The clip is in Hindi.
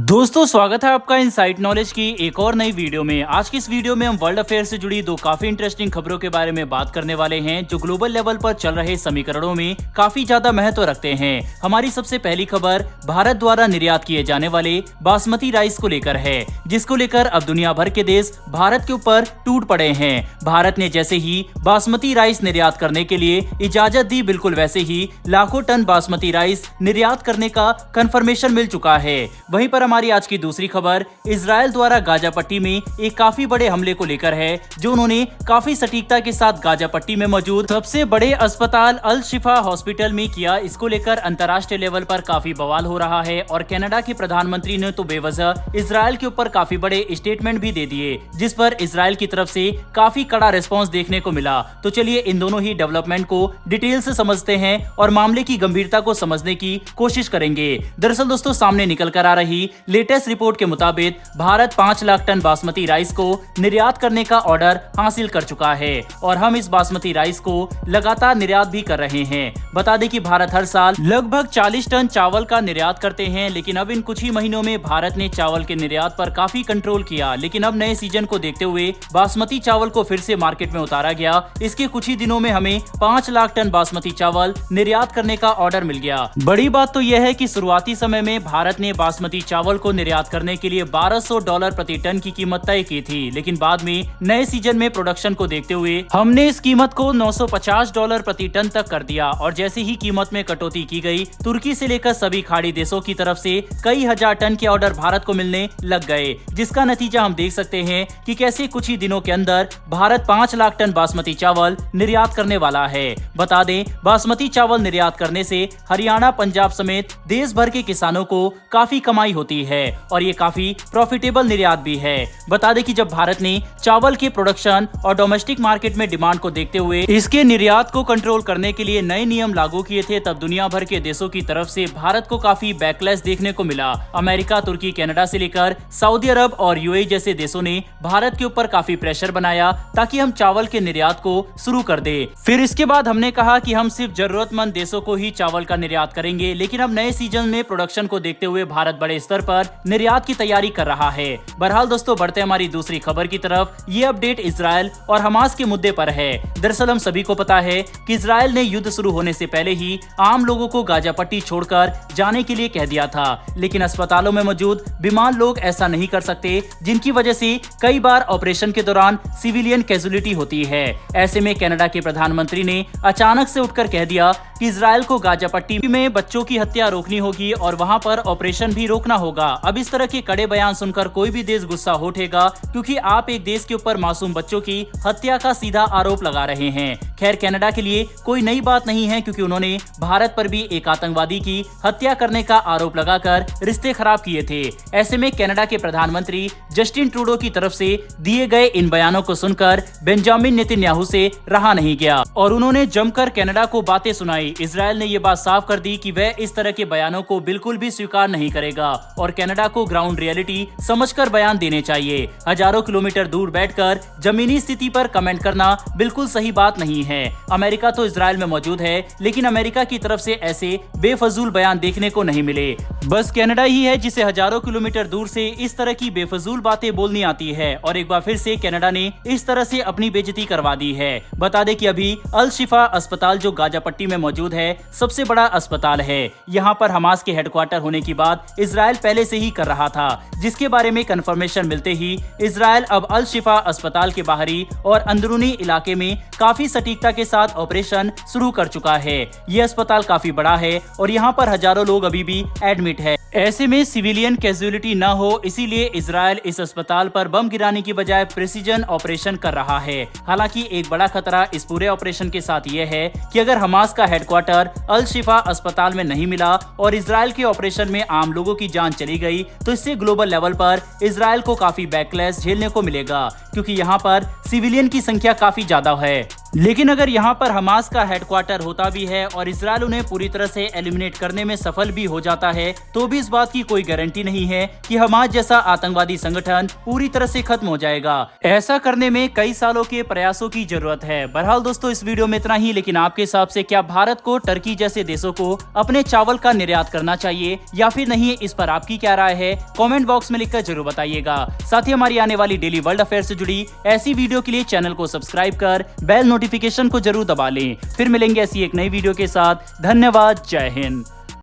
दोस्तों स्वागत है आपका इनसाइट नॉलेज की एक और नई वीडियो में। आज की इस वीडियो में हम वर्ल्ड अफेयर से जुड़ी दो काफी इंटरेस्टिंग खबरों के बारे में बात करने वाले हैं जो ग्लोबल लेवल पर चल रहे समीकरणों में काफी ज्यादा महत्व रखते हैं। हमारी सबसे पहली खबर भारत द्वारा निर्यात किए जाने वाले बासमती राइस को लेकर है, जिसको लेकर अब दुनिया भर के देश भारत के ऊपर टूट पड़े हैं। भारत ने जैसे ही बासमती राइस निर्यात करने के लिए इजाजत दी, बिल्कुल वैसे ही लाखों टन बासमती राइस निर्यात करने का कंफर्मेशन मिल चुका है। वहीं पर हमारी आज की दूसरी खबर इजराइल द्वारा गाजा पट्टी में एक काफी बड़े हमले को लेकर है, जो उन्होंने काफी सटीकता के साथ गाजा पट्टी में मौजूद सबसे बड़े अस्पताल अल शिफा हॉस्पिटल में किया। इसको लेकर अंतर्राष्ट्रीय लेवल पर काफी बवाल हो रहा है और कनाडा के प्रधानमंत्री ने तो बेवजह इजराइल के ऊपर काफी बड़े स्टेटमेंट भी दे दिए, जिस पर इजराइल की तरफ से काफी कड़ा रिस्पॉन्स देखने को मिला। तो चलिए इन दोनों ही डेवलपमेंट को डिटेल से समझते हैं और मामले की गंभीरता को समझने की कोशिश करेंगे। दरअसल दोस्तों सामने निकल कर आ रही लेटेस्ट रिपोर्ट के मुताबिक भारत 5 लाख टन बासमती राइस को निर्यात करने का ऑर्डर हासिल कर चुका है और हम इस बासमती राइस को लगातार निर्यात भी कर रहे हैं। बता दें कि भारत हर साल लगभग 40 टन चावल का निर्यात करते हैं, लेकिन अब इन कुछ ही महीनों में भारत ने चावल के निर्यात पर काफी कंट्रोल किया। लेकिन अब नए सीजन को देखते हुए बासमती चावल को फिर से मार्केट में उतारा गया। इसके कुछ ही दिनों में हमें 5 लाख टन बासमती चावल निर्यात करने का ऑर्डर मिल गया। बड़ी बात तो यह है कि शुरुआती समय में भारत ने बासमती चावल को निर्यात करने के लिए $1200 प्रति टन की कीमत तय की थी, लेकिन बाद में नए सीजन में प्रोडक्शन को देखते हुए हमने इस कीमत को $950 प्रति टन तक कर दिया। और जैसे ही कीमत में कटौती की गई, तुर्की से लेकर सभी खाड़ी देशों की तरफ से कई हजार टन के ऑर्डर भारत को मिलने लग गए, जिसका नतीजा हम देख सकते हैं कि कैसे कुछ ही दिनों के अंदर भारत 5 लाख टन बासमती चावल निर्यात करने वाला है। बता दें, बासमती चावल निर्यात करने से हरियाणा, पंजाब समेत देश भर के किसानों को काफी कमाई होती है और ये काफी प्रॉफिटेबल निर्यात भी है। बता दें कि जब भारत ने चावल के प्रोडक्शन और डोमेस्टिक मार्केट में डिमांड को देखते हुए इसके निर्यात को कंट्रोल करने के लिए नए नियम लागू किए थे, तब दुनिया भर के देशों की तरफ से भारत को काफी बैकलैश देखने को मिला। अमेरिका, तुर्की, कनाडा से लेकर सऊदी अरब और यूएई जैसे देशों ने भारत के ऊपर काफी प्रेशर बनाया ताकि हम चावल के निर्यात को शुरू कर दे। फिर इसके बाद हमने कहा कि हम सिर्फ जरूरतमंद देशों को ही चावल का निर्यात करेंगे, लेकिन अब नए सीजन में प्रोडक्शन को देखते हुए भारत बड़े स्तर पर निर्यात की तैयारी कर रहा है। बहरहाल दोस्तों बढ़ते हमारी दूसरी खबर की तरफ। ये अपडेट इजराइल और हमास के मुद्दे पर है। दरअसल हम सभी को पता है कि इजराइल ने युद्ध शुरू होने से पहले ही आम लोगों को गाजा पट्टी छोड़कर जाने के लिए कह दिया था, लेकिन अस्पतालों में मौजूद बीमार लोग ऐसा नहीं कर सकते, जिनकी वजह से कई बार ऑपरेशन के दौरान सिविलियन कैजुअलिटी होती है। ऐसे में कनाडा के प्रधानमंत्री ने अचानक से उठकर कह दिया कि इजराइल को गाजा पट्टी में बच्चों की हत्या रोकनी होगी और वहां पर ऑपरेशन भी रोकना होगा। अब इस तरह के कड़े बयान सुनकर कोई भी देश गुस्सा हो उठेगा, क्योंकि आप एक देश के ऊपर मासूम बच्चों की हत्या का सीधा आरोप लगा रहे हैं। खैर, कनाडा के लिए कोई नई बात नहीं है, क्योंकि उन्होंने भारत पर भी एक आतंकवादी की हत्या करने का आरोप लगाकर रिश्ते खराब किए थे। ऐसे में कनाडा के प्रधानमंत्री जस्टिन ट्रूडो की तरफ से दिए गए इन बयानों को सुनकर बेंजामिन नेतन्याहू से रहा नहीं गया और उन्होंने जमकर कनाडा को बातें सुनाई। इजराइल ने ये बात साफ कर दी कि वह इस तरह के बयानों को बिल्कुल भी स्वीकार नहीं करेगा और कनाडा को ग्राउंड रियलिटी समझकर बयान देने चाहिए। हजारों किलोमीटर दूर बैठकर जमीनी स्थिति पर कमेंट करना बिल्कुल सही बात नहीं है। अमेरिका तो इजराइल में मौजूद है, लेकिन अमेरिका की तरफ से ऐसे बेफजूल बयान देखने को नहीं मिले। बस कनाडा ही है जिसे हजारों किलोमीटर दूर से इस तरह की बेफजूल बातें बोलनी आती है और एक बार फिर से कनाडा ने इस तरह से अपनी बेइज्जती करवा दी है। बता दें कि अभी अल शिफा अस्पताल जो गाजा पट्टी में मौजूद है, सबसे बड़ा अस्पताल है। यहाँ पर हमास के हेडक्वार्टर होने की बात इजराइल पहले से ही कर रहा था, जिसके बारे में कंफर्मेशन मिलते ही इजराइल अब अल शिफा अस्पताल के बाहरी और अंदरूनी इलाके में काफी सटीकता के साथ ऑपरेशन शुरू कर चुका है। ये अस्पताल काफी बड़ा है और यहाँ पर हजारों लोग अभी भी एडमिट है। ऐसे में सिविलियन कैजुअलिटी न हो, इसीलिए इजराइल इस अस्पताल पर बम गिराने की बजाय प्रिसीजन ऑपरेशन कर रहा है। हालांकि एक बड़ा खतरा इस पूरे ऑपरेशन के साथ यह है कि अगर हमास का हेडक्वार्टर अल शिफा अस्पताल में नहीं मिला और इजराइल के ऑपरेशन में आम लोगों की जान चली गई, तो इससे ग्लोबल लेवल पर इजराइल को काफी बैकलैश झेलने को मिलेगा, क्योंकि यहाँ पर सिविलियन की संख्या काफी ज्यादा है। लेकिन अगर यहाँ पर हमास का हेडक्वार्टर होता भी है और इजराइल उन्हें पूरी तरह से एलिमिनेट करने में सफल भी हो जाता है तो भी इस बात की कोई गारंटी नहीं है कि हमास जैसा आतंकवादी संगठन पूरी तरह से खत्म हो जाएगा। ऐसा करने में कई सालों के प्रयासों की जरूरत है। बहरहाल दोस्तों, इस वीडियो में इतना ही। लेकिन आपके हिसाब से क्या भारत को टर्की जैसे देशों को अपने चावल का निर्यात करना चाहिए या फिर नहीं? इस पर आपकी क्या राय है? कॉमेंट बॉक्स में लिखकर जरूर बताइएगा। साथ ही हमारी आने वाली डेली वर्ल्ड अफेयर से जुड़ी ऐसी वीडियो के लिए चैनल को सब्सक्राइब कर बेल नोटिफिकेशन को जरूर दबा लें। फिर मिलेंगे ऐसी एक नई वीडियो के साथ। धन्यवाद। जय हिंद।